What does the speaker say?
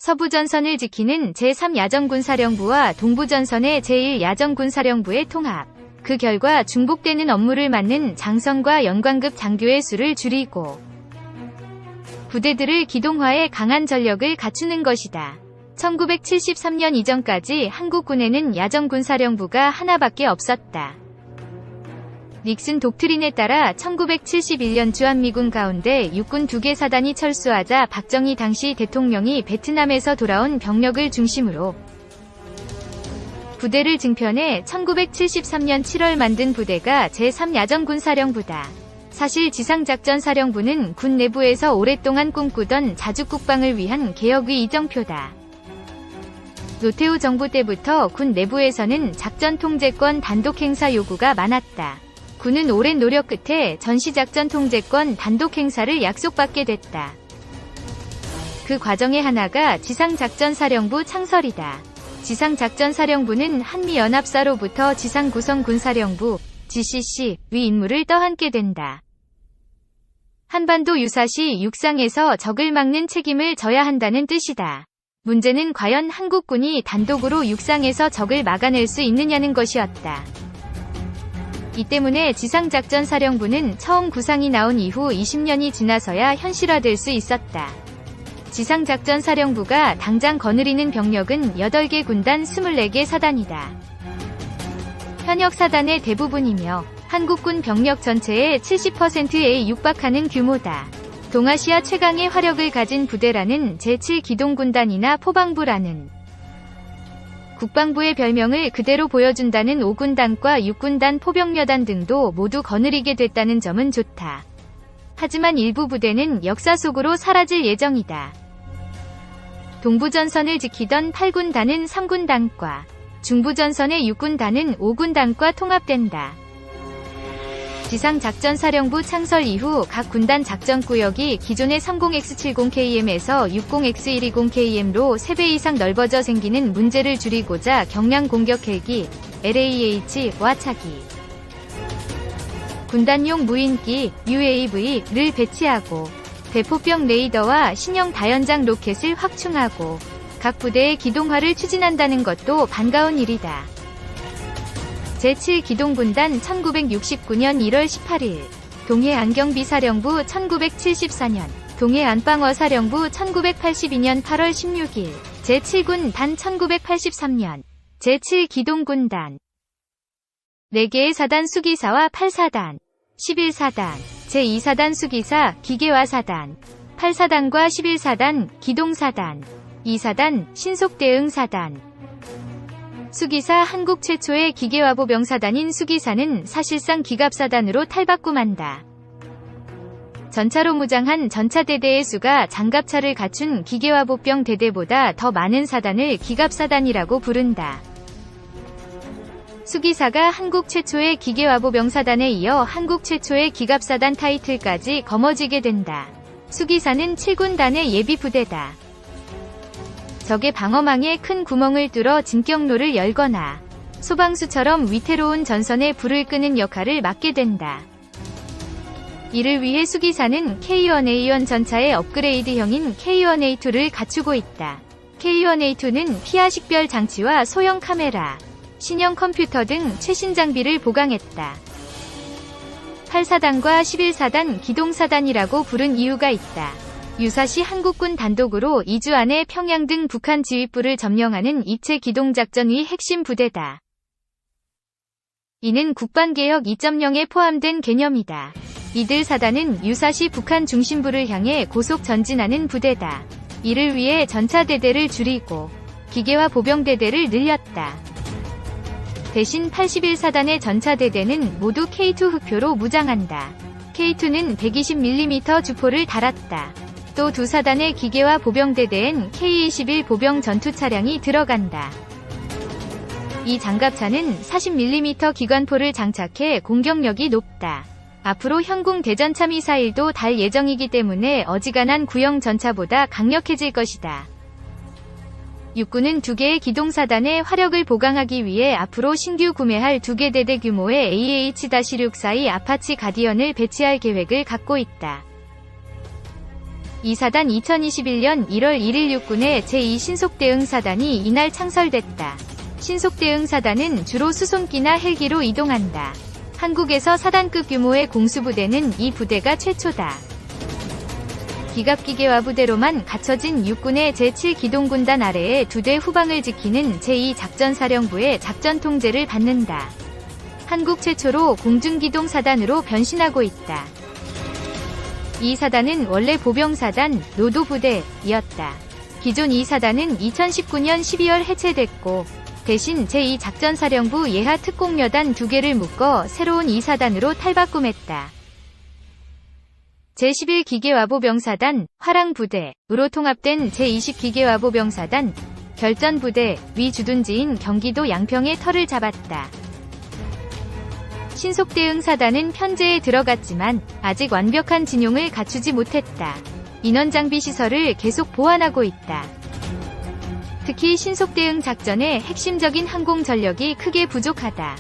서부전선을 지키는 제3야전군사령부와 동부전선의 제1야전군사령부의 통합. 그 결과 중복되는 업무를 맡는 장성과 연관급 장교의 수를 줄이고 부대들을 기동화해 강한 전력을 갖추는 것이다. 1973년 이전까지 한국군에는 야전군사령부가 하나밖에 없었다. 닉슨 독트린에 따라 1971년 주한미군 가운데 육군 2개 사단이 철수하자 박정희 당시 대통령이 베트남에서 돌아온 병력을 중심으로 부대를 증편해 1973년 7월 만든 부대가 제3야전군사령부다. 사실 지상작전사령부는 군 내부에서 오랫동안 꿈꾸던 자주국방을 위한 개혁의 이정표다. 노태우 정부 때부터 군 내부에서는 작전통제권 단독행사 요구가 많았다. 군은 오랜 노력 끝에 전시작전 통제권 단독 행사를 약속받게 됐다. 그 과정의 하나가 지상작전사령부 창설이다. 지상작전사령부는 한미연합사로부터 지상구성군사령부 GCC 위 임무를 떠안게 된다. 한반도 유사시 육상에서 적을 막는 책임을 져야 한다는 뜻이다. 문제는 과연 한국군이 단독으로 육상에서 적을 막아낼 수 있느냐는 것이었다. 이 때문에 지상작전사령부는 처음 구상이 나온 이후 20년이 지나서야 현실화될 수 있었다. 지상작전사령부가 당장 거느리는 병력은 8개 군단 24개 사단이다. 현역 사단의 대부분이며 한국군 병력 전체의 70%에 육박하는 규모다. 동아시아 최강의 화력을 가진 부대라는 제7기동군단이나 포방부라는 국방부의 별명을 그대로 보여준다는 5군단과 6군단 포병여단 등도 모두 거느리게 됐다는 점은 좋다. 하지만 일부 부대는 역사 속으로 사라질 예정이다. 동부전선을 지키던 8군단은 3군단과 중부전선의 6군단은 5군단과 통합된다. 지상작전사령부 창설 이후 각 군단 작전구역이 기존의 30X70KM에서 60X120KM로 3배 이상 넓어져 생기는 문제를 줄이고자 경량 공격 헬기 LAH와 차기 군단용 무인기 UAV를 배치하고 대포병 레이더와 신형 다연장 로켓을 확충하고 각 부대의 기동화를 추진한다는 것도 반가운 일이다. 제7기동군단 1969년 1월 18일 동해안경비사령부 1974년 동해안방어사령부 1982년 8월 16일 제7군단 1983년 제7기동군단 4개의 사단 수기사와 8사단 11사단 제2사단 수기사 기계화사단 8사단과 11사단 기동사단 2사단 신속대응사단 수기사 한국 최초의 기계화보병사단인 수기사는 사실상 기갑사단으로 탈바꿈한다. 전차로 무장한 전차대대의 수가 장갑차를 갖춘 기계화보병 대대보다 더 많은 사단을 기갑사단이라고 부른다. 수기사가 한국 최초의 기계화보병사단에 이어 한국 최초의 기갑사단 타이틀까지 거머쥐게 된다. 수기사는 7군단의 예비부대다. 적의 방어망에 큰 구멍을 뚫어 진격로를 열거나 소방수처럼 위태로운 전선에 불을 끄는 역할을 맡게 된다. 이를 위해 수기사는 K1A1 전차의 업그레이드형인 K1A2를 갖추고 있다. K1A2는 피하 식별 장치와 소형 카메라, 신형 컴퓨터 등 최신 장비를 보강했다. 8사단과 11사단 기동사단이라고 부른 이유가 있다. 유사시 한국군 단독으로 2주 안에 평양 등 북한 지휘부를 점령하는 입체 기동작전의 핵심 부대다. 이는 국방개혁 2.0에 포함된 개념이다. 이들 사단은 유사시 북한 중심부를 향해 고속 전진하는 부대다. 이를 위해 전차대대를 줄이고 기계화 보병대대를 늘렸다. 대신 81사단의 전차대대는 모두 K2 흑표로 무장한다. K2는 120mm 주포를 달았다. 또 두 사단의 기계화 보병대대엔 K-21 보병 전투차량이 들어간다. 이 장갑차는 40mm 기관포를 장착해 공격력이 높다. 앞으로 현궁 대전차 미사일도 달 예정이기 때문에 어지간한 구형 전차보다 강력해질 것이다. 육군은 2개의 기동사단의 화력을 보강하기 위해 앞으로 신규 구매할 2개 대대 규모의 AH-642 아파치 가디언을 배치할 계획을 갖고 있다. 이 사단 2021년 1월 1일 육군의 제2신속대응사단이 이날 창설됐다. 신속대응사단은 주로 수송기나 헬기로 이동한다. 한국에서 사단급 규모의 공수부대는 이 부대가 최초다. 기갑기계화 부대로만 갖춰진 육군의 제7기동군단 아래에 2대 후방을 지키는 제2작전사령부의 작전 통제를 받는다. 한국 최초로 공중기동사단으로 변신하고 있다. 이 사단은 원래 보병사단, 노도부대였다. 기존 이 사단은 2019년 12월 해체됐고 대신 제2작전사령부 예하 특공여단 2개를 묶어 새로운 이 사단으로 탈바꿈했다. 제11기계화보병사단, 화랑부대으로 통합된 제20기계화보병사단, 결전부대, 위 주둔지인 경기도 양평에 터를 잡았다. 신속대응사단은 편제에 들어갔지만 아직 완벽한 진용을 갖추지 못했다. 인원장비 시설을 계속 보완하고 있다. 특히 신속대응 작전의 핵심적인 항공 전력이 크게 부족하다.